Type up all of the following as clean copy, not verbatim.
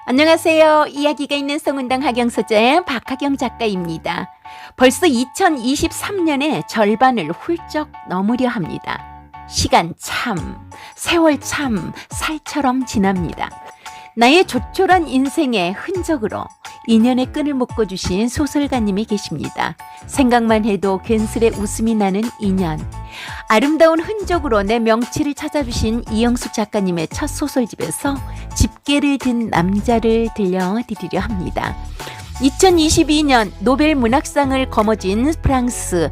안녕하세요. 이야기가 있는 성운당 하경서재 박하경 작가입니다. 벌써 2023년의 절반을 훌쩍 넘으려 합니다. 시간 참, 세월 참 살처럼 지납니다. 나의 조촐한 인생의 흔적으로 인연의 끈을 묶어주신 소설가님이 계십니다. 생각만 해도 괜스레 웃음이 나는 인연. 아름다운 흔적으로 내 명치를 찾아주신 이영숙 작가님의 첫 소설집에서 집게를 든 남자를 들려드리려 합니다. 2022년 노벨 문학상을 거머쥔 프랑스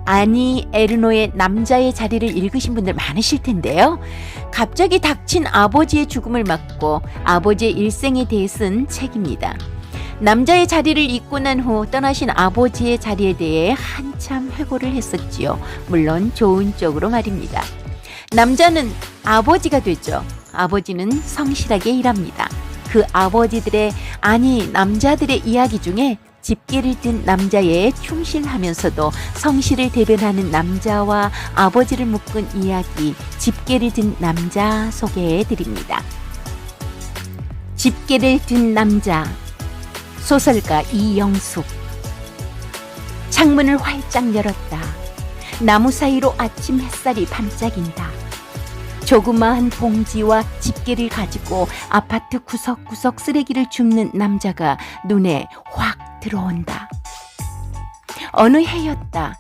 아니 에르노의 남자의 자리를 읽으신 분들 많으실 텐데요. 갑자기 닥친 아버지의 죽음을 맞고 아버지의 일생에 대해 쓴 책입니다. 남자의 자리를 잊고 난 후 떠나신 아버지의 자리에 대해 한참 회고를 했었지요. 물론 좋은 쪽으로 말입니다. 남자는 아버지가 되죠. 아버지는 성실하게 일합니다. 그 아버지들의 아니 남자들의 이야기 중에 집게를 든 남자에 충실하면서도 성실을 대변하는 남자와 아버지를 묶은 이야기 집게를 든 남자 소개해드립니다. 집게를 든 남자 소설가 이영숙. 창문을 활짝 열었다. 나무 사이로 아침 햇살이 반짝인다. 조그마한 봉지와 집게를 가지고 아파트 구석구석 쓰레기를 줍는 남자가 눈에 확 들어온다. 어느 해였다.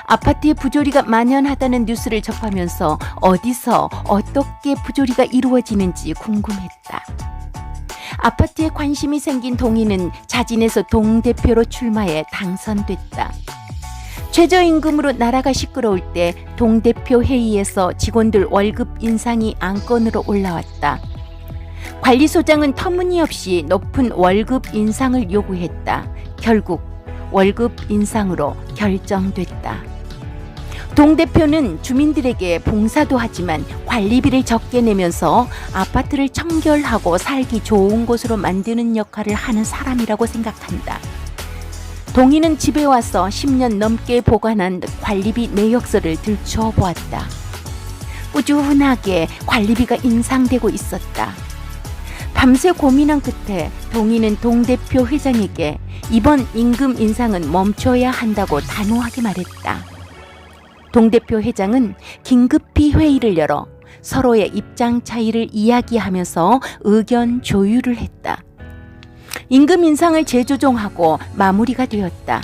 아파트에 부조리가 만연하다는 뉴스를 접하면서 어디서 어떻게 부조리가 이루어지는지 궁금했다. 아파트에 관심이 생긴 동희는 자진해서 동대표로 출마해 당선됐다. 최저임금으로 나라가 시끄러울 때 동대표 회의에서 직원들 월급 인상이 안건으로 올라왔다. 관리소장은 터무니없이 높은 월급 인상을 요구했다. 결국 월급 인상으로 결정됐다. 동대표는 주민들에게 봉사도 하지만 관리비를 적게 내면서 아파트를 청결하고 살기 좋은 곳으로 만드는 역할을 하는 사람이라고 생각한다. 동희는 집에 와서 10년 넘게 보관한 관리비 내역서를 들춰보았다. 꾸준하게 관리비가 인상되고 있었다. 밤새 고민한 끝에 동희는 동대표 회장에게 이번 임금 인상은 멈춰야 한다고 단호하게 말했다. 동대표 회장은 긴급히 회의를 열어 서로의 입장 차이를 이야기하면서 의견 조율을 했다. 임금 인상을 재조정하고 마무리가 되었다.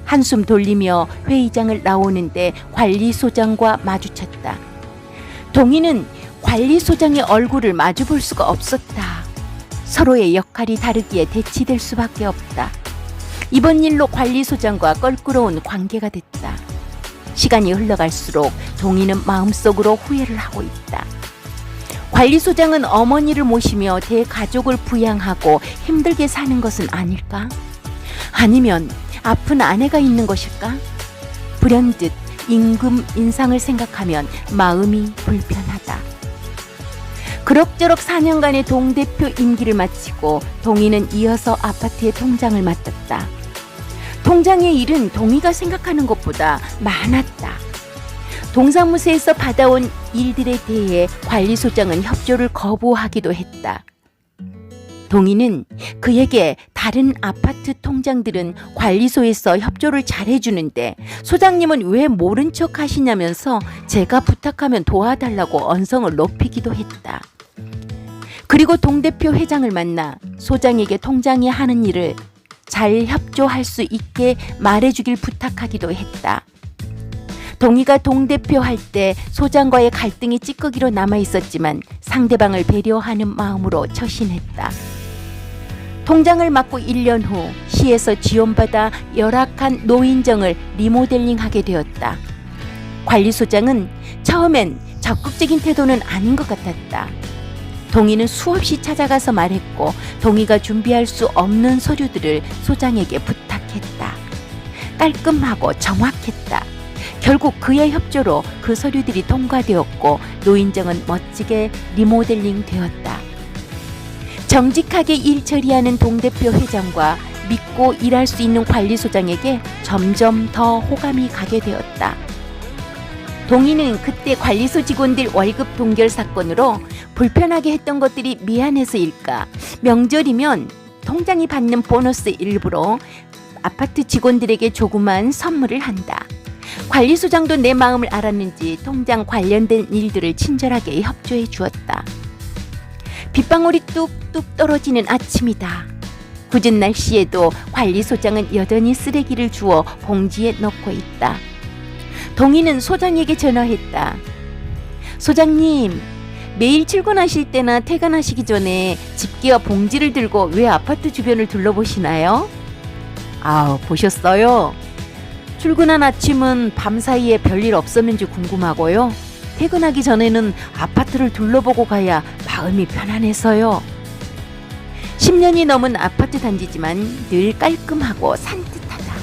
한숨 돌리며 회의장을 나오는데 관리소장과 마주쳤다. 동희는 관리소장의 얼굴을 마주볼 수가 없었다. 서로의 역할이 다르기에 대치될 수밖에 없다. 이번 일로 관리소장과 껄끄러운 관계가 됐다. 시간이 흘러갈수록 동희는 마음속으로 후회를 하고 있다. 관리소장은 어머니를 모시며 대가족을 부양하고 힘들게 사는 것은 아닐까? 아니면 아픈 아내가 있는 것일까? 불현듯 임금 인상을 생각하면 마음이 불편하다. 그럭저럭 4년간의 동대표 임기를 마치고 동희는 이어서 아파트의 통장을 맡았다. 통장의 일은 동희가 생각하는 것보다 많았다. 동사무소에서 받아온 일들에 대해 관리소장은 협조를 거부하기도 했다. 동희는 그에게 다른 아파트 통장들은 관리소에서 협조를 잘해주는데 소장님은 왜 모른 척 하시냐면서 제가 부탁하면 도와달라고 언성을 높이기도 했다. 그리고 동대표 회장을 만나 소장에게 통장이 하는 일을 잘 협조할 수 있게 말해주길 부탁하기도 했다. 동희가 동대표 할 때 소장과의 갈등이 찌꺼기로 남아있었지만 상대방을 배려하는 마음으로 처신했다. 통장을 맡고 1년 후 시에서 지원받아 열악한 노인정을 리모델링하게 되었다. 관리소장은 처음엔 적극적인 태도는 아닌 것 같았다. 동희는 수없이 찾아가서 말했고 동희가 준비할 수 없는 서류들을 소장에게 부탁했다. 깔끔하고 정확했다. 결국 그의 협조로 그 서류들이 통과되었고 노인정은 멋지게 리모델링 되었다. 정직하게 일 처리하는 동대표 회장과 믿고 일할 수 있는 관리소장에게 점점 더 호감이 가게 되었다. 동희는 그때 관리소 직원들 월급 동결 사건으로 불편하게 했던 것들이 미안해서일까? 명절이면 통장이 받는 보너스 일부로 아파트 직원들에게 조그만 선물을 한다. 관리소장도 내 마음을 알았는지 통장 관련된 일들을 친절하게 협조해 주었다. 빗방울이 뚝뚝 떨어지는 아침이다. 굳은 날씨에도 관리소장은 여전히 쓰레기를 주워 봉지에 넣고 있다. 동희는 소장에게 전화했다. 소장님, 매일 출근하실 때나 퇴근하시기 전에 집게와 봉지를 들고 왜 아파트 주변을 둘러보시나요? 보셨어요? 출근한 아침은 밤사이에 별일 없었는지 궁금하고요. 퇴근하기 전에는 아파트를 둘러보고 가야 마음이 편안해서요. 10년이 넘은 아파트 단지지만 늘 깔끔하고 산뜻하다.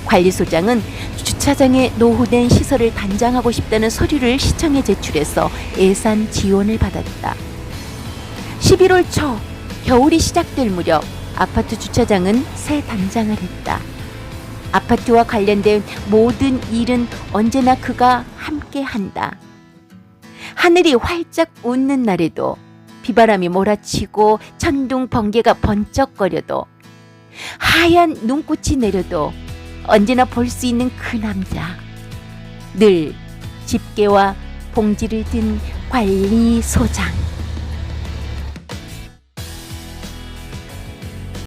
관리소장은 주차장에 노후된 시설을 단장하고 싶다는 서류를 시청에 제출해서 예산 지원을 받았다. 11월 초 겨울이 시작될 무렵 아파트 주차장은 새 단장을 했다. 아파트와 관련된 모든 일은 언제나 그가 함께 한다. 하늘이 활짝 웃는 날에도, 비바람이 몰아치고 천둥 번개가 번쩍거려도, 하얀 눈꽃이 내려도 언제나 볼 수 있는 그 남자. 늘 집게와 봉지를 든 관리소장.